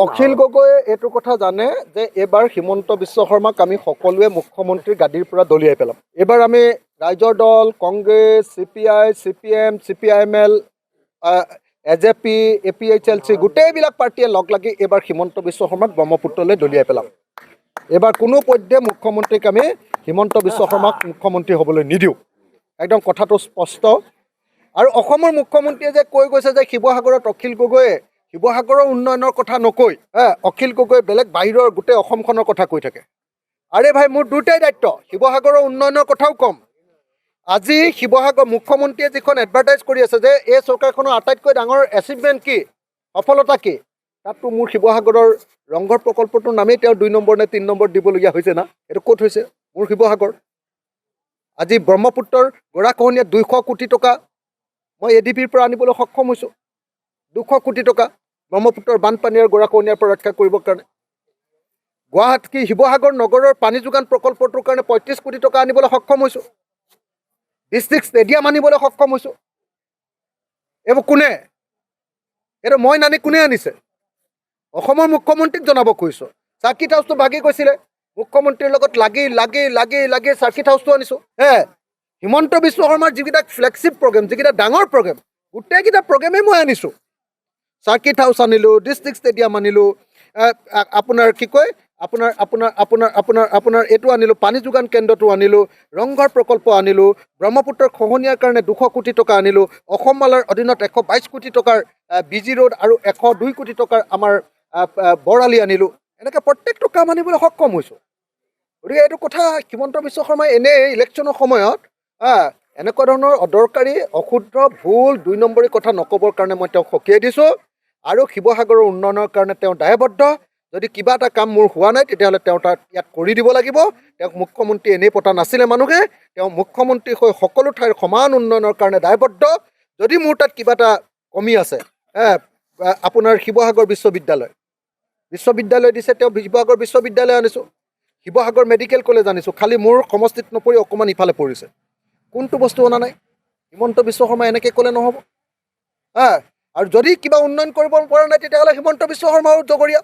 অখিল গগৈয়ে এইটো কথা জানে যে এইবাৰ হিমন্ত বিশ্ব শৰ্মাক আমি সকলোৱে মুখ্যমন্ত্ৰীৰ গাদীৰ পৰা দলিয়াই পেলাম। এইবাৰ আমি ৰাইজৰ দল, Congress, CPI, CPM, CPIML, AJP, APHLC গোটেইবিলাক পাৰ্টীয়ে লগ লাগি এইবাৰ হিমন্ত বিশ্ব শৰ্মাক ব্ৰহ্মপুত্ৰলৈ দলিয়াই পেলাম। এইবাৰ কোনো পধ্যে মুখ্যমন্ত্ৰীক আমি হিমন্ত বিশ্ব শৰ্মাক মুখ্যমন্ত্ৰী হ'বলৈ নিদিওঁ। একদম কথাটো স্পষ্ট। আৰু অসমৰ মুখ্যমন্ত্ৰীয়ে যে কৈ গৈছে যে শিৱসাগৰত অখিল গগৈয়ে শিৱসাগৰৰ উন্নয়নৰ কথা নকৈ অখিল গগৈ বেলেগ বাহিৰৰ গোটেই অসমখনৰ কথা কৈ থাকে। আৰে ভাই, মোৰ দুটাই দায়িত্ব, শিৱসাগৰৰ উন্নয়নৰ কথাও ক'ম। আজি শিৱসাগৰ মুখ্যমন্ত্ৰীয়ে যিখন এডভাৰটাইজ কৰি আছে যে এই চৰকাৰখনৰ আটাইতকৈ ডাঙৰ এচিভমেণ্ট কি, সফলতা কি, তাততো মোৰ শিৱসাগৰৰ ৰংঘৰ প্ৰকল্পটোৰ নামেই তেওঁ 2 নম্বৰ নে 3 নম্বৰ দিবলগীয়া হৈছে না। এইটো ক'ত হৈছে? মোৰ শিৱসাগৰ। আজি ব্ৰহ্মপুত্ৰৰ গৰাখহনীয়াত 200 কোটি টকা মই ADBৰ পৰা আনিবলৈ সক্ষম হৈছোঁ। 200 কোটি টকা ব্ৰহ্মপুত্ৰৰ বানপানী আৰু গৰাখহনীয়াৰ পৰা ৰক্ষা কৰিবৰ কাৰণে। গুৱাহাটী শিৱসাগৰ নগৰৰ পানী যোগান প্ৰকল্পটোৰ কাৰণে 35 কোটি টকা আনিবলৈ সক্ষম হৈছোঁ। ডিষ্ট্ৰিক্ট ষ্টেডিয়াম আনিবলৈ সক্ষম হৈছোঁ। এইবোৰ কোনে? এইটো মই নানি কোনে আনিছে? অসমৰ মুখ্যমন্ত্ৰীক জনাব খুজিছোঁ। চাৰ্কিট হাউচটো ভাগি গৈছিলে, মুখ্যমন্ত্ৰীৰ লগত লাগি চাৰ্কিট হাউচটো আনিছোঁ। হিমন্ত বিশ্ব শৰ্মাৰ যিকেইটা ফ্লেগশ্বিপ প্ৰগ্ৰেম, যিকেইটা ডাঙৰ প্ৰগ্ৰেম, গোটেইকেইটা প্ৰগ্ৰেমেই মই আনিছোঁ। চাৰ্কিট হাউচ আনিলোঁ, ডিষ্ট্ৰিক্ট ষ্টেডিয়াম আনিলোঁ, আপোনাৰ কি কয় আপোনাৰ এইটো আনিলোঁ, পানী যোগান কেন্দ্ৰটো আনিলোঁ, ৰংঘৰ প্ৰকল্প আনিলোঁ, ব্ৰহ্মপুত্ৰৰ খহনীয়াৰ কাৰণে 200 কোটি টকা আনিলোঁ, অসম মালাৰ অধীনত 122 কোটি টকাৰ BG ৰোড আৰু 102 কোটি টকাৰ আমাৰ বৰালি আনিলোঁ। এনেকৈ প্ৰত্যেকটো কাম আনিবলৈ সক্ষম হৈছোঁ। গতিকে এইটো কথা হিমন্ত বিশ্ব শৰ্মাই এনেই ইলেকশ্যনৰ সময়ত এনেকুৱা ধৰণৰ অদৰকাৰী, অশুদ্ধ, ভুল, 2 নম্বৰী কথা নক'বৰ কাৰণে মই তেওঁক সকীয়াই দিছোঁ। আৰু শিৱসাগৰৰ উন্নয়নৰ কাৰণে তেওঁ দায়বদ্ধ। যদি কিবা এটা কাম মোৰ হোৱা নাই তেতিয়াহ'লে তেওঁ তাত ইয়াত কৰি দিব লাগিব। তেওঁক মুখ্যমন্ত্ৰী এনেই পতা নাছিলে মানুহে। তেওঁ মুখ্যমন্ত্ৰী হৈ সকলো ঠাইৰ সমান উন্নয়নৰ কাৰণে দায়বদ্ধ। যদি মোৰ তাত কিবা এটা কমি আছে, আপোনাৰ শিৱসাগৰ বিশ্ববিদ্যালয় দিছে, তেওঁ শিৱসাগৰ বিশ্ববিদ্যালয় আনিছোঁ, শিৱসাগৰ মেডিকেল কলেজ আনিছোঁ, খালি মোৰ সমষ্টিত নপৰি অকণমান ইফালে পৰিছে। কোনটো বস্তু অনা নাই? হিমন্ত বিশ্ব শৰ্মা এনেকৈ ক'লে নহ'ব। আৰু যদি কিবা উন্নয়ন কৰিব পৰা নাই তেতিয়াহ'লে হিমন্ত বিশ্ব শৰ্মাও জগৰীয়া।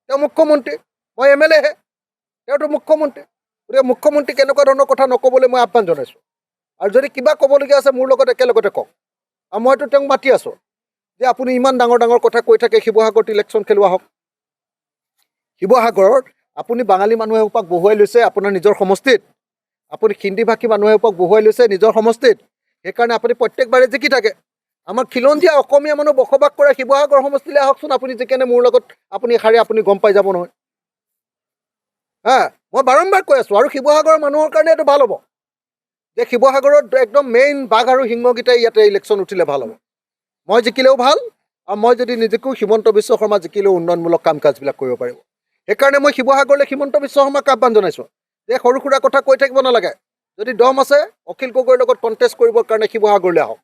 তেওঁ মুখ্যমন্ত্ৰী, মই MLA হে, তেওঁতো মুখ্যমন্ত্ৰী। গতিকে মুখ্যমন্ত্ৰীক এনেকুৱা ধৰণৰ কথা নক'বলৈ মই আহ্বান জনাইছোঁ। আৰু যদি কিবা ক'বলগীয়া আছে মোৰ লগত একেলগতে কওক। আৰু মইতো তেওঁক মাতি আছোঁ যে আপুনি ইমান ডাঙৰ কথা কৈ থাকে, শিৱসাগৰত ইলেকশ্যন খেলোৱা হওক। শিৱসাগৰত আপুনি বাঙালী মানুহে সোপাক বহুৱাই লৈছে আপোনাৰ নিজৰ সমষ্টিত, আপুনি হিন্দী ভাষী মানুহে সোপাক বহুৱাই লৈছে নিজৰ সমষ্টিত। সেইকাৰণে আপুনি প্ৰত্যেকবাৰে জিকি থাকে। আমাৰ খিলঞ্জীয়া অসমীয়া মানুহ বসবাস কৰে শিৱসাগৰ সমষ্টিলৈ আহকচোন, আপুনি যিকেনে মোৰ লগত আপুনি আপুনি গম পাই যাব নহয়। মই বাৰম্বাৰ কৈ আছোঁ। আৰু শিৱসাগৰৰ মানুহৰ কাৰণে এইটো ভাল হ'ব যে শিৱসাগৰত একদম মেইন বাঘ আৰু সিংহকেইটাই ইয়াতে ইলেকশ্যন উঠিলে ভাল হ'ব। মই জিকিলেও ভাল, আৰু মই যদি নিজিকো হিমন্ত বিশ্ব শৰ্মা জিকিলেও উন্নয়নমূলক কাম কাজবিলাক কৰিব পাৰিব। সেইকাৰণে মই শিৱসাগৰলৈ হিমন্ত বিশ্ব শৰ্মাক আহ্বান জনাইছোঁ যে সৰু সুৰা কথা কৈ থাকিব নালাগে। যদি দম আছে অখিল গগৈৰ লগত কণ্টেষ্ট কৰিবৰ কাৰণে শিৱসাগৰলৈ আহক।